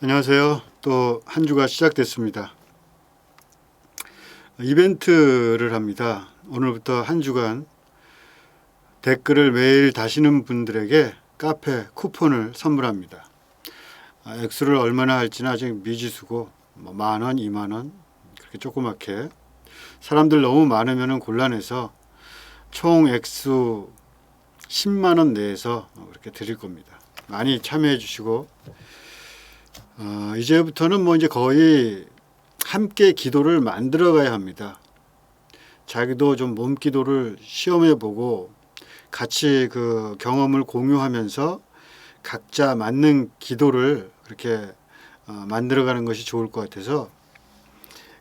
안녕하세요. 또 한 주가 시작됐습니다. 이벤트를 합니다. 오늘부터 한 주간 댓글을 매일 다시는 분들에게 카페 쿠폰을 선물합니다. 액수를 얼마나 할지는 아직 미지수고 만 원, 2만 원 그렇게 조그맣게 사람들 너무 많으면 곤란해서 총 액수 10만 원 내에서 그렇게 드릴 겁니다. 많이 참여해 주시고 이제부터는 이제 거의 함께 기도를 만들어 가야 합니다. 자기도 좀 몸 기도를 시험해 보고 같이 그 경험을 공유하면서 각자 맞는 기도를 그렇게 만들어 가는 것이 좋을 것 같아서,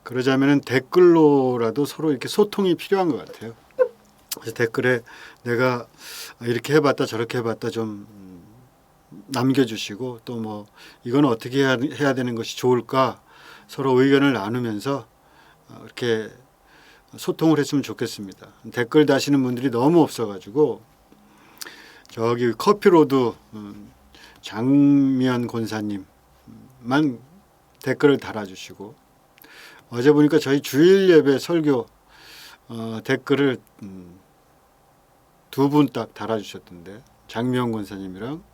그러자면은 댓글로라도 서로 이렇게 소통이 필요한 것 같아요. 그래서 댓글에 내가 이렇게 해봤다 저렇게 해봤다 좀 남겨주시고, 또 뭐 이건 어떻게 해야 되는 것이 좋을까 서로 의견을 나누면서 이렇게 소통을 했으면 좋겠습니다. 댓글 다시는 분들이 너무 없어가지고 저기 커피로드 장미연 권사님만 댓글을 달아주시고, 어제 보니까 저희 주일 예배 설교 댓글을 두 분 딱 달아주셨던데, 장미연 권사님이랑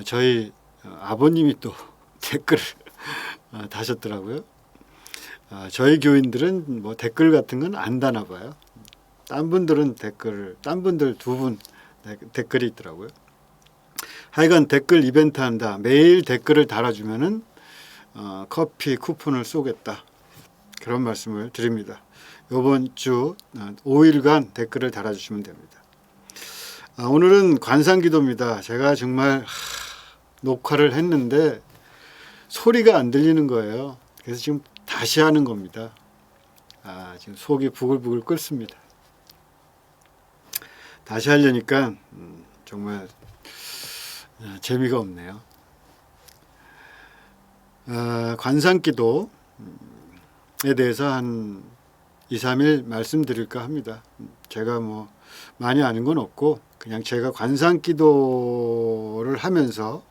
저희 아버님이 또 댓글을 다셨더라고요. 저희 교인들은 뭐 댓글 같은 건 안 다나 봐요. 딴 분들은 딴 분들 두 분 댓글이 있더라고요. 하여간 댓글 이벤트 한다. 매일 댓글을 달아주면은 커피 쿠폰을 쏘겠다. 그런 말씀을 드립니다. 이번 주 5일간 댓글을 달아주시면 됩니다. 오늘은 관상기도입니다. 제가 정말 녹화를 했는데 소리가 안 들리는 거예요. 그래서 지금 다시 하는 겁니다. 지금 속이 부글부글 끓습니다. 다시 하려니까 정말 재미가 없네요. 관상기도에 대해서 한 2, 3일 말씀드릴까 합니다. 제가 뭐 많이 아는 건 없고 그냥 제가 관상기도를 하면서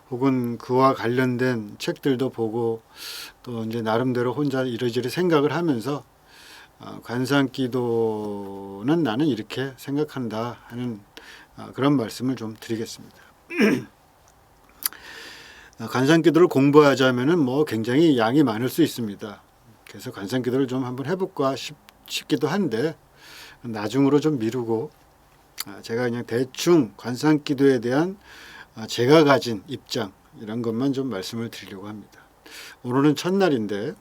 혹은 그와 관련된 책들도 보고 또 이제 나름대로 혼자 이러저러 생각을 하면서 관상기도는 나는 이렇게 생각한다 하는 그런 말씀을 좀 드리겠습니다. 관상기도를 공부하자면은 뭐 굉장히 양이 많을 수 있습니다. 그래서 관상기도를 좀 한번 해볼까 싶기도 한데 나중으로 좀 미루고 제가 그냥 대충 관상기도에 대한 제가 가진 입장 이런 것만 좀 말씀을 드리려고 합니다. 오늘은 첫날인데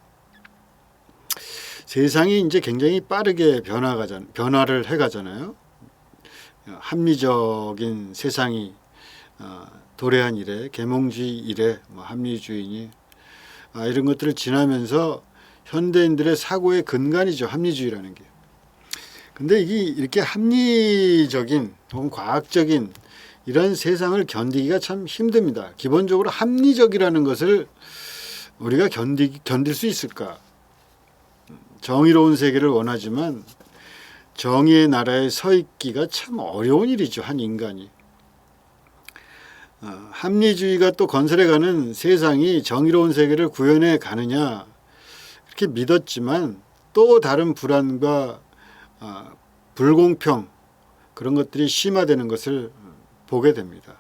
세상이 이제 굉장히 빠르게 변화를 해가잖아요. 합리적인 세상이 도래한 이래, 계몽주의 이래, 뭐 합리주의니 이런 것들을 지나면서 현대인들의 사고의 근간이죠. 합리주의라는 게. 근데 이게 이렇게 합리적인 혹은 과학적인 이런 세상을 견디기가 참 힘듭니다. 기본적으로 합리적이라는 것을 우리가 견딜 수 있을까? 정의로운 세계를 원하지만 정의의 나라에 서 있기가 참 어려운 일이죠. 한 인간이. 합리주의가 또 건설해가는 세상이 정의로운 세계를 구현해 가느냐 그렇게 믿었지만 또 다른 불안과 불공평 그런 것들이 심화되는 것을 보게 됩니다.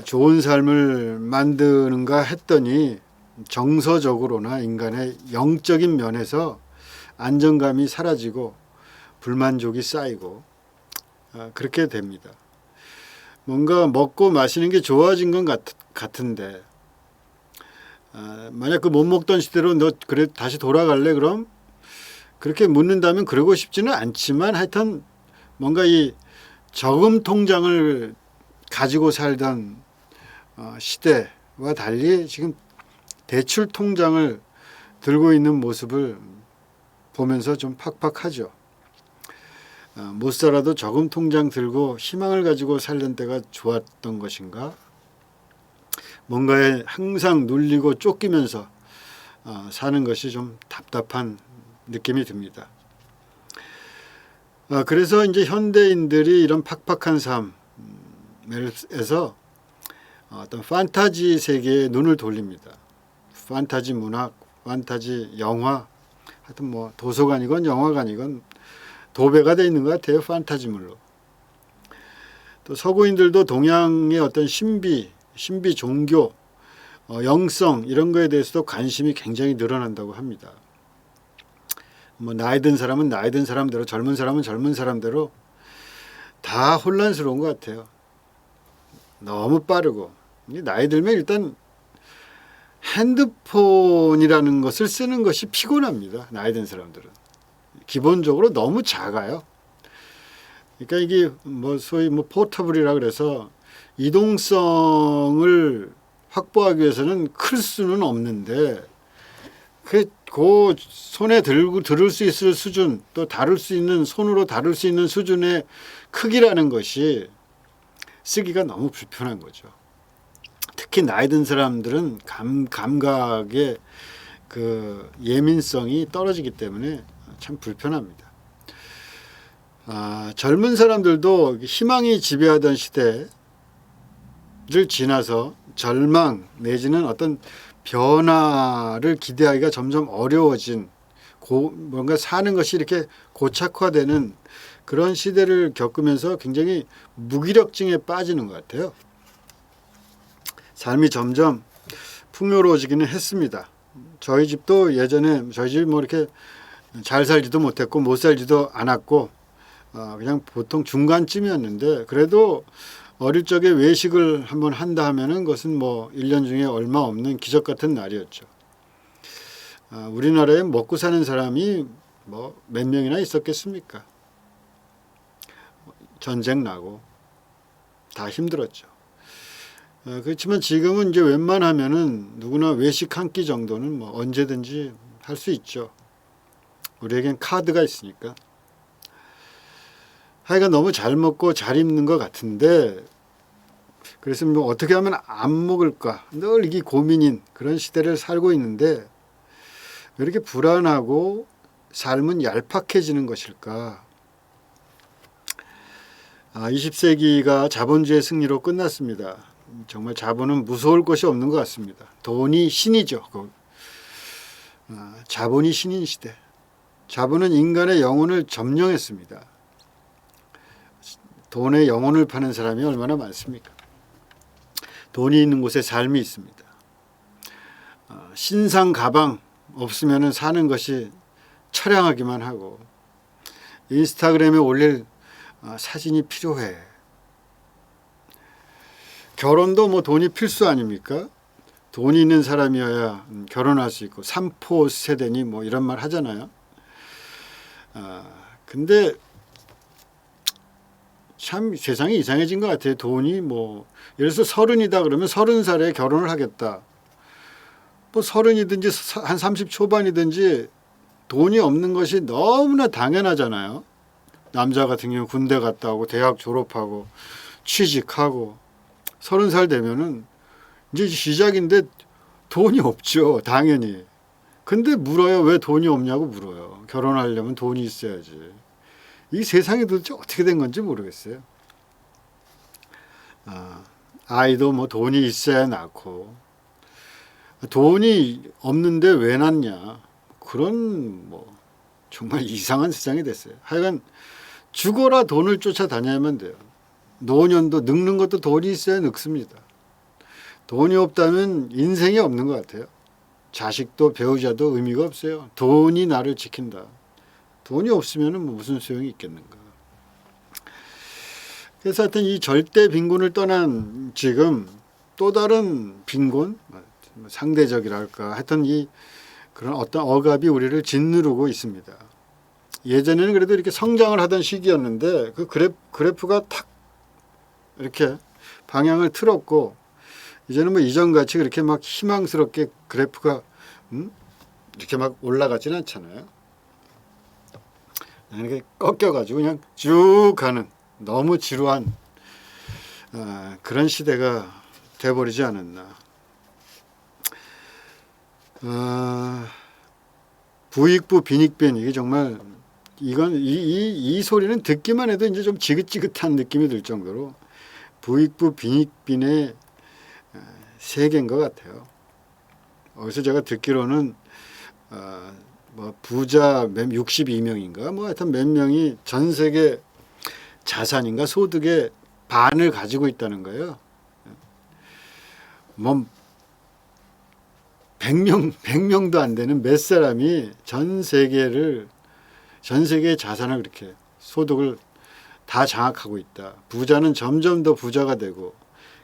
좋은 삶을 만드는가 했더니 정서적으로나 인간의 영적인 면에서 안정감이 사라지고 불만족이 쌓이고 그렇게 됩니다. 뭔가 먹고 마시는 게 좋아진 건 같은데 만약 그 못 먹던 시대로 너 그래 다시 돌아갈래? 그럼 그렇게 묻는다면 그러고 싶지는 않지만 하여튼 뭔가 이 저금 통장을 가지고 살던 시대와 달리 지금 대출 통장을 들고 있는 모습을 보면서 좀 팍팍하죠. 못 살아도 저금 통장 들고 희망을 가지고 살던 때가 좋았던 것인가? 뭔가에 항상 눌리고 쫓기면서 사는 것이 좀 답답한 느낌이 듭니다. 그래서 이제 현대인들이 이런 팍팍한 삶에서 어떤 판타지 세계에 눈을 돌립니다. 판타지 문학, 판타지 영화, 하여튼 뭐 도서관이건 영화관이건 도배가 돼 있는 것 같아요. 판타지물로. 또 서구인들도 동양의 어떤 신비 종교, 영성 이런 거에 대해서도 관심이 굉장히 늘어난다고 합니다. 뭐 나이 든 사람은 나이 든 사람대로, 젊은 사람은 젊은 사람대로 다 혼란스러운 것 같아요. 너무 빠르고 나이 들면 일단 핸드폰이라는 것을 쓰는 것이 피곤합니다. 나이 든 사람들은 기본적으로 너무 작아요. 그러니까 이게 뭐 소위 뭐 포터블이라 그래서 이동성을 확보하기 위해서는 클 수는 없는데 그 손에 들을 수 있을 수준, 또 다룰 수 있는, 손으로 다룰 수 있는 수준의 크기라는 것이 쓰기가 너무 불편한 거죠. 특히 나이 든 사람들은 감각의 그 예민성이 떨어지기 때문에 참 불편합니다. 젊은 사람들도 희망이 지배하던 시대를 지나서 절망 내지는 어떤 변화를 기대하기가 점점 어려워진 뭔가 사는 것이 이렇게 고착화되는 그런 시대를 겪으면서 굉장히 무기력증에 빠지는 것 같아요. 삶이 점점 풍요로워지기는 했습니다. 저희 집도 예전에 저희 집이 뭐 이렇게 잘 살지도 못했고 못 살지도 않았고 그냥 보통 중간쯤이었는데 그래도 어릴 적에 외식을 한번 한다 하면은 그것은 뭐 1년 중에 얼마 없는 기적 같은 날이었죠. 우리나라에 먹고 사는 사람이 뭐 몇 명이나 있었겠습니까? 전쟁 나고 다 힘들었죠. 그렇지만 지금은 이제 웬만하면은 누구나 외식 한 끼 정도는 뭐 언제든지 할 수 있죠. 우리에겐 카드가 있으니까. 하여간 너무 잘 먹고 잘 입는 것 같은데 그래서 뭐 어떻게 하면 안 먹을까 늘 이게 고민인 그런 시대를 살고 있는데 왜 이렇게 불안하고 삶은 얄팍해지는 것일까? 20세기가 자본주의 승리로 끝났습니다. 정말 자본은 무서울 것이 없는 것 같습니다. 돈이 신이죠. 자본이 신인 시대. 자본은 인간의 영혼을 점령했습니다. 돈의 영혼을 파는 사람이 얼마나 많습니까? 돈이 있는 곳에 삶이 있습니다. 신상 가방 없으면 사는 것이 처량하기만 하고 인스타그램에 올릴 사진이 필요해. 결혼도 뭐 돈이 필수 아닙니까? 돈이 있는 사람이어야 결혼할 수 있고 삼포 세대니 뭐 이런 말 하잖아요. 근데 참 세상이 이상해진 것 같아요. 돈이 뭐 예를 들어서 30이다 그러면 30살에 결혼을 하겠다. 뭐 30이든지 한 30 초반이든지 돈이 없는 것이 너무나 당연하잖아요. 남자 같은 경우 군대 갔다 오고 대학 졸업하고 취직하고 30살 되면은 이제 시작인데 돈이 없죠. 당연히. 근데 물어요. 왜 돈이 없냐고 물어요. 결혼하려면 돈이 있어야지. 이 세상이 도대체 어떻게 된 건지 모르겠어요. 아이도 뭐 돈이 있어야 낳고 돈이 없는데 왜 낳냐. 그런 뭐 정말 이상한 세상이 됐어요. 하여간 죽어라 돈을 쫓아다녀야만 돼요. 노년도 늙는 것도 돈이 있어야 늙습니다. 돈이 없다면 인생이 없는 것 같아요. 자식도 배우자도 의미가 없어요. 돈이 나를 지킨다. 돈이 없으면 뭐 무슨 소용이 있겠는가. 그래서 하여튼 이 절대 빈곤을 떠난 지금 또 다른 빈곤, 상대적이랄까 하여튼 이 그런 어떤 억압이 우리를 짓누르고 있습니다. 예전에는 그래도 이렇게 성장을 하던 시기였는데 그 그래프가 탁 이렇게 방향을 틀었고 이제는 뭐 이전같이 그렇게 막 희망스럽게 그래프가 이렇게 막 올라가지는 않잖아요. 이렇게 꺾여가지고 그냥 쭉 가는 너무 지루한 그런 시대가 돼버리지 않았나. 부익부 빈익빈 이게 정말 이건 이 소리는 듣기만 해도 이제 좀 지긋지긋한 느낌이 들 정도로 부익부 빈익빈의 세 개인 것 같아요. 어디서 제가 듣기로는 뭐 부자 62명인가 뭐 하여튼 몇 명이 전 세계 자산인가 소득의 반을 가지고 있다는 거예요. 뭐 100명도 안 되는 몇 사람이 전 세계의 자산을 그렇게 소득을 다 장악하고 있다. 부자는 점점 더 부자가 되고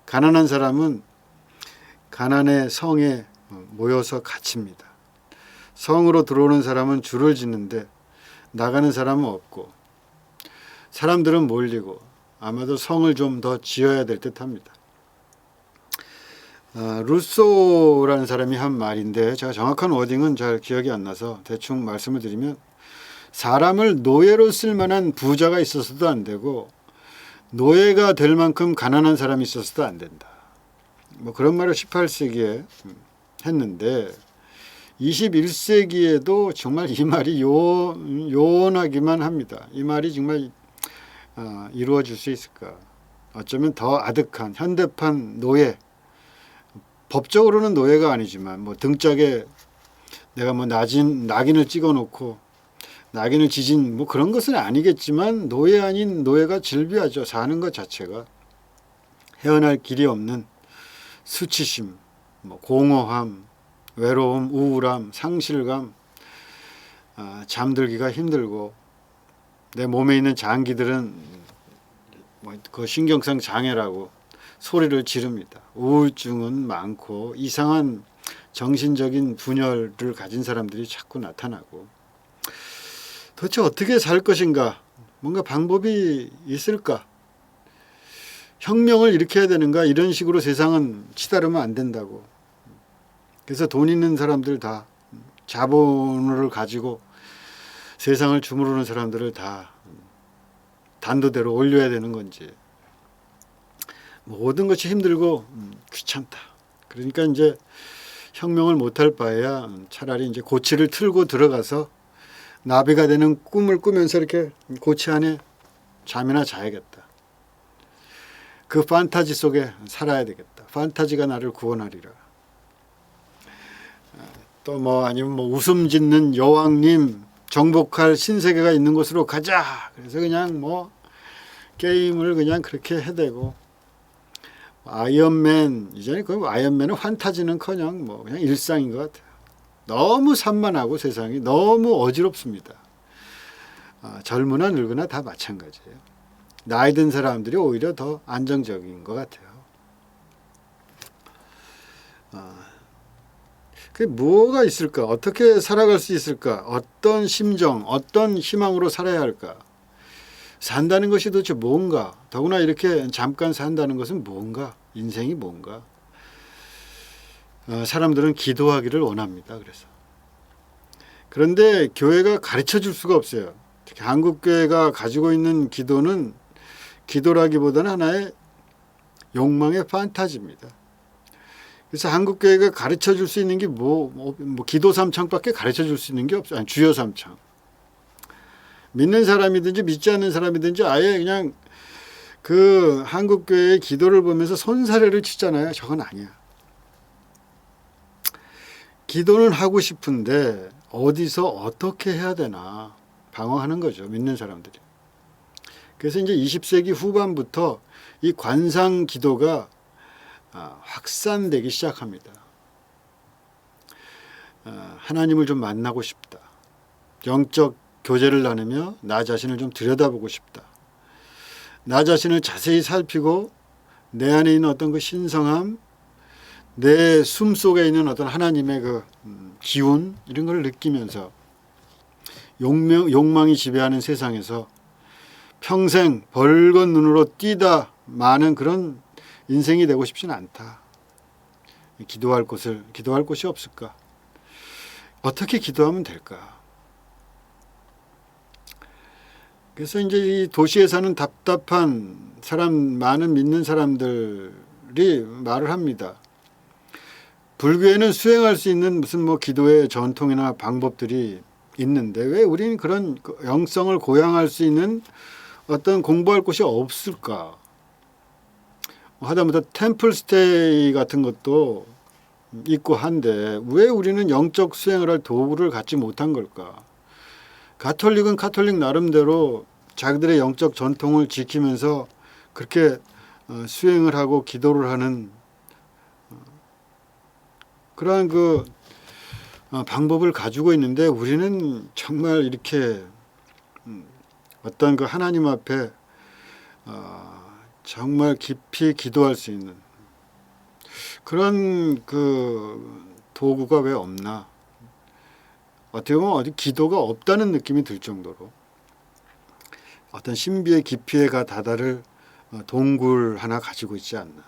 가난한 사람은 가난의 성에 모여서 갇힙니다. 성으로 들어오는 사람은 줄을 짓는데 나가는 사람은 없고 사람들은 몰리고 아마도 성을 좀 더 지어야 될 듯합니다. 루소라는 사람이 한 말인데 제가 정확한 워딩은 잘 기억이 안 나서 대충 말씀을 드리면 사람을 노예로 쓸 만한 부자가 있어서도 안 되고 노예가 될 만큼 가난한 사람이 있어서도 안 된다. 뭐 그런 말을 18세기에 했는데 21세기에도 정말 이 말이 요원하기만 합니다. 이 말이 정말 이루어질 수 있을까? 어쩌면 더 아득한 현대판 노예, 법적으로는 노예가 아니지만 뭐 등짝에 내가 뭐 낙인을 찍어놓고 낙인을 지진 뭐 그런 것은 아니겠지만 노예 아닌 노예가 질비하죠. 사는 것 자체가 헤어날 길이 없는 수치심, 뭐 공허함, 외로움, 우울함, 상실감, 잠들기가 힘들고 내 몸에 있는 장기들은 뭐 그 신경성 장애라고 소리를 지릅니다. 우울증은 많고 이상한 정신적인 분열을 가진 사람들이 자꾸 나타나고 도대체 어떻게 살 것인가? 뭔가 방법이 있을까? 혁명을 일으켜야 되는가? 이런 식으로 세상은 치달으면 안 된다고. 그래서 돈 있는 사람들 다 자본을 가지고 세상을 주무르는 사람들을 다 단도대로 올려야 되는 건지 모든 것이 힘들고 귀찮다. 그러니까 이제 혁명을 못할 바에야 차라리 이제 고치를 틀고 들어가서 나비가 되는 꿈을 꾸면서 이렇게 고치 안에 잠이나 자야겠다. 그 판타지 속에 살아야 되겠다. 판타지가 나를 구원하리라. 또 뭐 아니면 뭐 웃음 짓는 여왕님 정복할 신세계가 있는 곳으로 가자. 그래서 그냥 뭐 게임을 그냥 그렇게 해대고 아이언맨 이전에 그 아이언맨은 판타지는커녕 뭐 그냥 일상인 것 같아요. 너무 산만하고 세상이 너무 어지럽습니다. 젊으나 늙으나 다 마찬가지예요. 나이 든 사람들이 오히려 더 안정적인 것 같아요. 그게 뭐가 있을까? 어떻게 살아갈 수 있을까? 어떤 심정, 어떤 희망으로 살아야 할까? 산다는 것이 도대체 뭔가? 더구나 이렇게 잠깐 산다는 것은 뭔가? 인생이 뭔가? 사람들은 기도하기를 원합니다. 그런데 교회가 가르쳐 줄 수가 없어요. 특히 한국 교회가 가지고 있는 기도는 기도라기보다는 하나의 욕망의 판타지입니다. 그래서 한국 교회가 가르쳐 줄 수 있는 게 뭐 기도 삼창밖에 가르쳐 줄 수 있는 게 없어요. 아니, 주여 삼창. 믿는 사람이든지 믿지 않는 사람이든지 아예 그냥 그 한국 교회의 기도를 보면서 손사래를 치잖아요. 저건 아니야. 기도는 하고 싶은데 어디서 어떻게 해야 되나 방황하는 거죠. 믿는 사람들이. 그래서 이제 20세기 후반부터 이 관상 기도가 확산되기 시작합니다. 하나님을 좀 만나고 싶다. 영적 교제를 나누며 나 자신을 좀 들여다보고 싶다. 나 자신을 자세히 살피고 내 안에 있는 어떤 그 신성함, 내 숨속에 있는 어떤 하나님의 그 기운 이런 걸 느끼면서 욕망이 지배하는 세상에서 평생 벌건 눈으로 뛰다 마는 그런 인생이 되고 싶지는 않다. 기도할 곳이 없을까? 어떻게 기도하면 될까? 그래서 이제 이 도시에 사는 답답한 많은 믿는 사람들이 말을 합니다. 불교에는 수행할 수 있는 무슨 뭐 기도의 전통이나 방법들이 있는데 왜 우리는 그런 영성을 고양할 수 있는 어떤 공부할 곳이 없을까? 하다못해 템플스테이 같은 것도 있고 한데 왜 우리는 영적 수행을 할 도구를 갖지 못한 걸까? 가톨릭은 가톨릭 나름대로 자기들의 영적 전통을 지키면서 그렇게 수행을 하고 기도를 하는 그러한 그 방법을 가지고 있는데 우리는 정말 이렇게 어떤 그 하나님 앞에 정말 깊이 기도할 수 있는 그런 그 도구가 왜 없나? 어떻게 보면 어디 기도가 없다는 느낌이 들 정도로 어떤 신비의 깊이에 다다를 동굴 하나 가지고 있지 않나.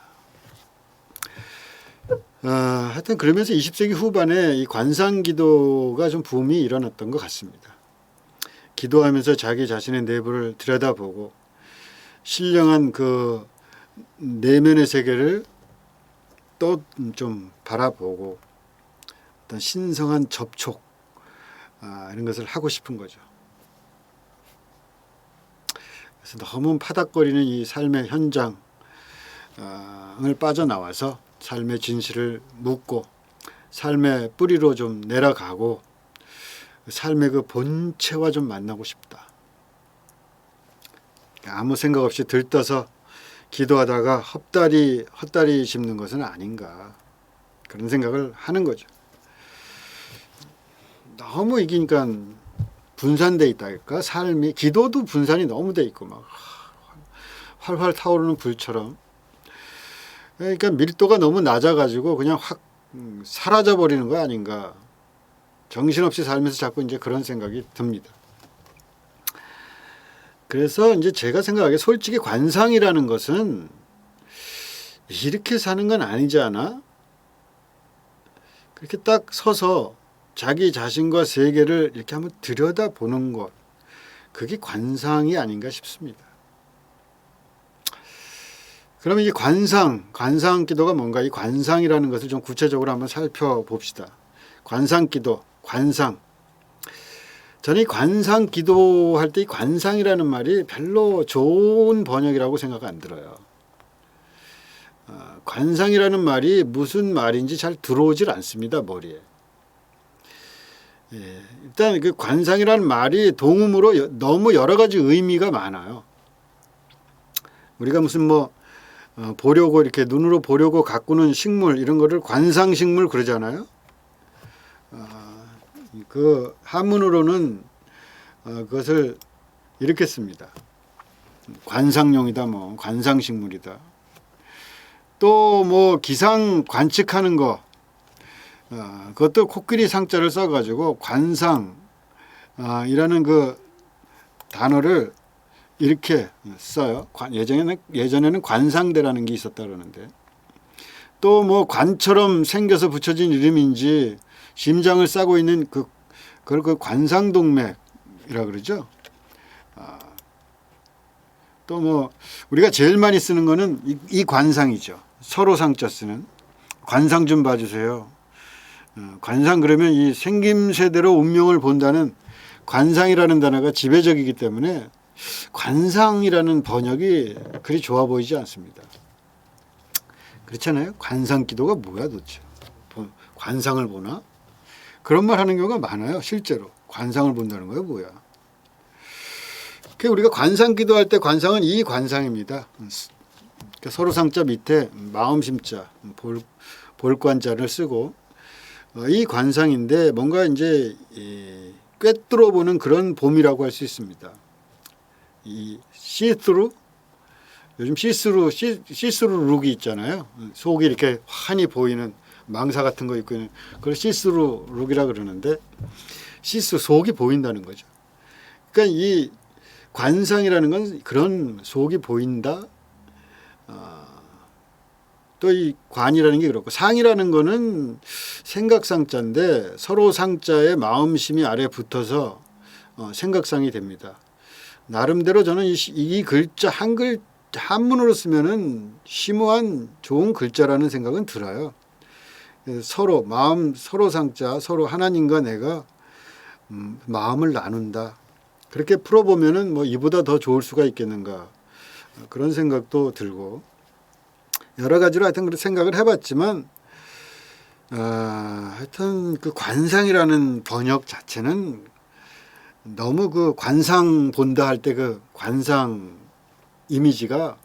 하여튼 그러면서 20세기 후반에 이 관상기도가 좀 붐이 일어났던 것 같습니다. 기도하면서 자기 자신의 내부를 들여다보고 신령한 그 내면의 세계를 또 좀 바라보고 어떤 신성한 접촉 이런 것을 하고 싶은 거죠. 그래서 너무 파닥거리는 이 삶의 현장을 빠져나와서 삶의 진실을 묻고 삶의 뿌리로 좀 내려가고 삶의 그 본체와 좀 만나고 싶다. 아무 생각 없이 들떠서 기도하다가 헛다리 짚는 것은 아닌가 그런 생각을 하는 거죠. 너무 이기니까 분산돼 있다니까 삶이 기도도 분산이 너무 돼 있고 막 활활 타오르는 불처럼 그러니까 밀도가 너무 낮아가지고 그냥 확 사라져 버리는 거 아닌가 정신없이 살면서 자꾸 이제 그런 생각이 듭니다. 그래서 이제 제가 생각하기에 솔직히 관상이라는 것은 이렇게 사는 건 아니지 않아? 그렇게 딱 서서 자기 자신과 세계를 이렇게 한번 들여다보는 것 그게 관상이 아닌가 싶습니다. 그러면 이 관상 기도가 뭔가 이 관상이라는 것을 좀 구체적으로 한번 살펴봅시다. 관상 기도, 관상. 저는 이 관상 기도할 때 이 관상이라는 말이 별로 좋은 번역이라고 생각 안 들어요. 관상이라는 말이 무슨 말인지 잘 들어오질 않습니다, 머리에. 일단 그 관상이라는 말이 동음으로 너무 여러 가지 의미가 많아요. 우리가 무슨 보려고 이렇게 눈으로 보려고 가꾸는 식물 이런 거를 관상식물 그러잖아요. 그 한문으로는 그것을 이렇게 씁니다. 관상용이다, 관상식물이다. 또 기상 관측하는 거, 그것도 코끼리 상자를 써가지고 관상 이라는 그 단어를 이렇게 써요. 예전에는 관상대라는 게 있었다 그러는데 또 관처럼 생겨서 붙여진 이름인지 심장을 싸고 있는 그걸 그 관상동맥이라 그러죠. 또 우리가 제일 많이 쓰는 거는 이 관상이죠. 서로 상자 쓰는 관상 좀 봐주세요. 관상 그러면 이 생김새대로 운명을 본다는 관상이라는 단어가 지배적이기 때문에 관상이라는 번역이 그리 좋아 보이지 않습니다. 그렇잖아요. 관상 기도가 뭐야 도대체. 관상을 보나? 그런 말 하는 경우가 많아요. 실제로. 관상을 본다는 거예요. 뭐야. 우리가 관상 기도할 때 관상은 이 관상입니다. 서로 상자 밑에 마음 심자, 볼관자를 쓰고 이 관상인데 뭔가 이제 꿰뚫어 보는 그런 봄이라고 할 수 있습니다. 이 시스루 요즘 시스루 룩이 있잖아요. 속이 이렇게 환히 보이는 망사 같은 거 입고 있는 그걸 시스루 룩이라 그러는데 속이 보인다는 거죠. 그러니까 이 관상이라는 건 그런 속이 보인다. 또 이 관이라는 게 그렇고 상이라는 거는 생각상자인데 서로 상자에 마음심이 아래 붙어서 생각상이 됩니다. 나름대로 저는 이 글자 한문으로 쓰면은 심오한 좋은 글자라는 생각은 들어요. 서로 마음 서로 상자 서로 하나님과 내가 마음을 나눈다. 그렇게 풀어보면은 이보다 더 좋을 수가 있겠는가 그런 생각도 들고 여러 가지로 하여튼 그런 생각을 해봤지만 하여튼 그 관상이라는 번역 자체는 너무 그 관상 본다 할 때 그 관상 이미지가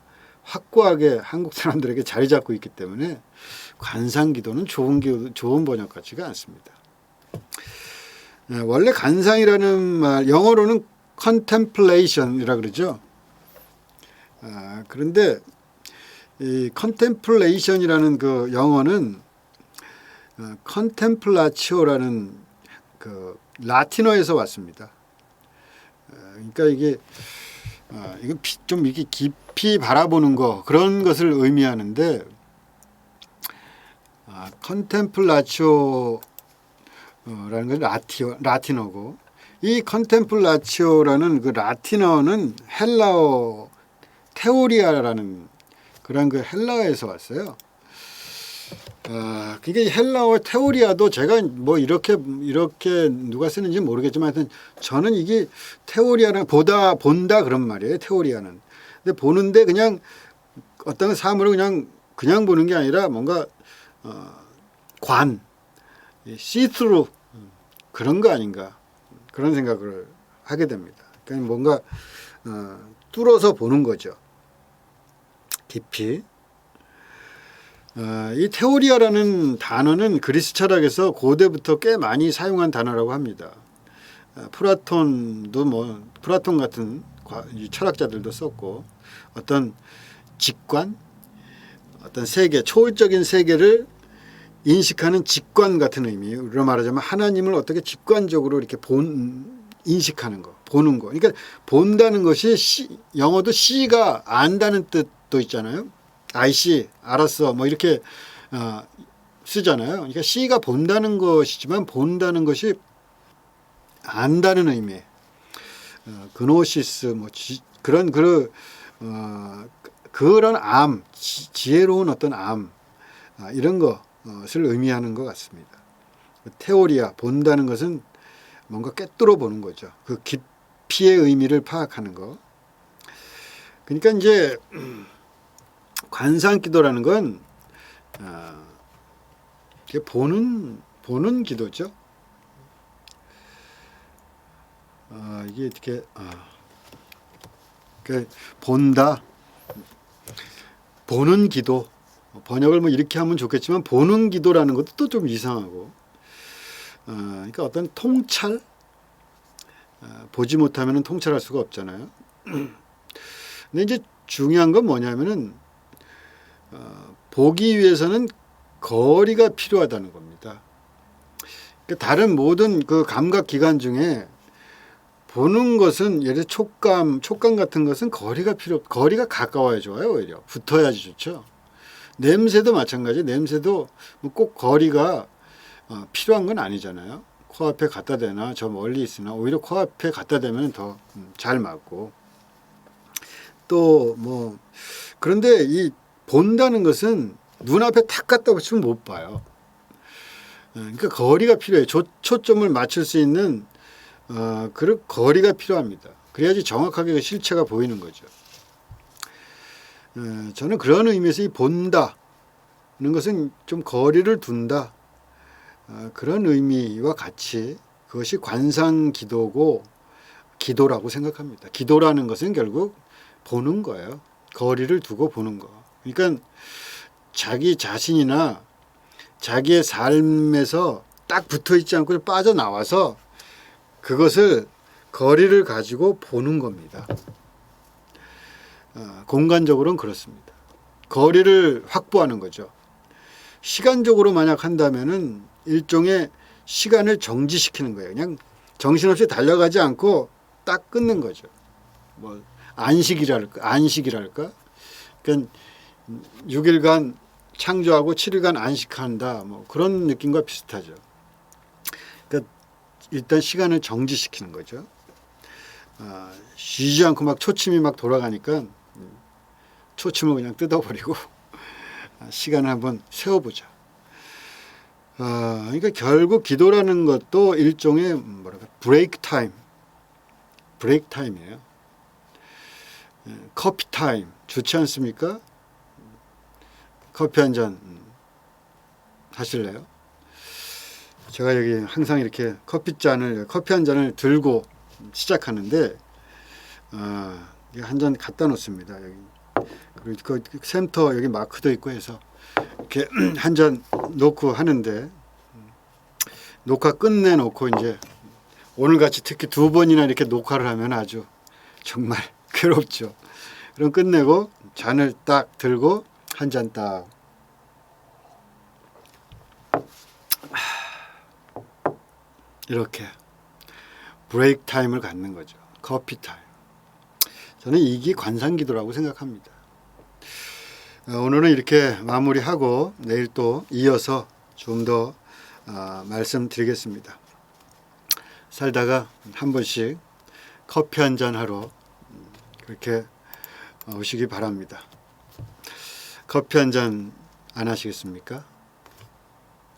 확고하게 한국 사람들에게 자리 잡고 있기 때문에 관상 기도는 좋은 번역 같지가 않습니다. 원래 관상이라는 말 영어로는 contemplation이라 그러죠. 그런데 이 contemplation이라는 그 영어는 contemplatio라는 그 라틴어에서 왔습니다. 그러니까 이게 이건 좀 이게 깊이 바라보는 거 그런 것을 의미하는데 contemplatio라는 건 라틴어고 이 contemplatio라는 그 라틴어는 헬라어 테오리아라는 그런 그 헬라어에서 왔어요. 그게 헬라어 테오리아도 제가 뭐 이렇게 누가 쓰는지 모르겠지만 하여튼 저는 이게 테오리아는 본다 그런 말이에요. 테오리아는. 근데 보는데 그냥 어떤 사물을 그냥 보는 게 아니라 뭔가 시스루 그런 거 아닌가 그런 생각을 하게 됩니다. 그러니까 뭔가 뚫어서 보는 거죠. 깊이. 이 테오리아라는 단어는 그리스 철학에서 고대부터 꽤 많이 사용한 단어라고 합니다. 플라톤도 플라톤 같은 철학자들도 썼고 어떤 직관, 어떤 세계, 초월적인 세계를 인식하는 직관 같은 의미로 말하자면 하나님을 어떻게 직관적으로 이렇게 인식하는 거, 보는 거. 그러니까 본다는 것이 영어도 C가 안다는 뜻도 있잖아요. I see, 알았어, 뭐 이렇게 쓰잖아요. 그러니까 C가 본다는 것이지만 본다는 것이 안다는 의미. 그노시스, 뭐 그런 지혜로운 어떤 이런 것을 의미하는 것 같습니다. 테오리아, 본다는 것은 뭔가 꿰뚫어 보는 거죠. 그 깊이의 의미를 파악하는 거. 그러니까 이제 관상기도라는 건 보는 기도죠. 이게 어떻게 본다, 보는 기도. 번역을 뭐 이렇게 하면 좋겠지만 보는 기도라는 것도 또 좀 이상하고. 그러니까 어떤 통찰, 보지 못하면 통찰할 수가 없잖아요. 근데 이제 중요한 건 뭐냐면은 보기 위해서는 거리가 필요하다는 겁니다. 그러니까 다른 모든 그 감각 기관 중에 보는 것은 예를 들어 촉감 같은 것은 거리가 가까워야 좋아요. 오히려 붙어야지 좋죠. 냄새도 마찬가지. 냄새도 뭐 꼭 거리가 필요한 건 아니잖아요. 코앞에 갖다 대나 저 멀리 있으나 오히려 코앞에 갖다 대면 더 잘 맞고 또 뭐 그런데 이 본다는 것은 눈앞에 탁 갖다 붙이면 못 봐요. 그러니까 거리가 필요해요. 초점을 맞출 수 있는 그런 거리가 필요합니다. 그래야지 정확하게 그 실체가 보이는 거죠. 저는 그런 의미에서 이 본다는 것은 좀 거리를 둔다. 그런 의미와 같이 그것이 관상 기도라고 생각합니다. 기도라는 것은 결국 보는 거예요. 거리를 두고 보는 거. 그러니까 자기 자신이나 자기의 삶에서 딱 붙어 있지 않고 빠져나와서 그것을 거리를 가지고 보는 겁니다. 공간적으로는 그렇습니다. 거리를 확보하는 거죠. 시간적으로 만약 한다면은 일종의 시간을 정지시키는 거예요. 그냥 정신없이 달려가지 않고 딱 끊는 거죠. 뭐 안식이랄까. 그러니까 6일간 창조하고 7일간 안식한다. 뭐 그런 느낌과 비슷하죠. 그러니까 일단 시간을 정지시키는 거죠. 쉬지 않고 막 초침이 막 돌아가니까 초침을 그냥 뜯어버리고 시간을 한번 세워보자. 그러니까 결국 기도라는 것도 일종의 브레이크 타임이에요. 커피 타임 좋지 않습니까? 커피 한 잔 하실래요? 제가 여기 항상 이렇게 커피 한 잔을 들고 시작하는데 한 잔 갖다 놓습니다. 여기 그리고 그 센터 여기 마크도 있고 해서 이렇게 한 잔 놓고 하는데 녹화 끝내 놓고 이제 오늘 같이 특히 2번이나 이렇게 녹화를 하면 아주 정말 괴롭죠. 그럼 끝내고 잔을 딱 들고 한 잔 딱 이렇게 브레이크 타임을 갖는 거죠. 커피 타임. 저는 이게 관상기도라고 생각합니다. 오늘은 이렇게 마무리하고 내일 또 이어서 좀 더 말씀드리겠습니다. 살다가 한 번씩 커피 한 잔 하러 그렇게 오시기 바랍니다. 커피 한 잔 안 하시겠습니까?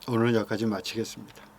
오늘은 여기까지 마치겠습니다.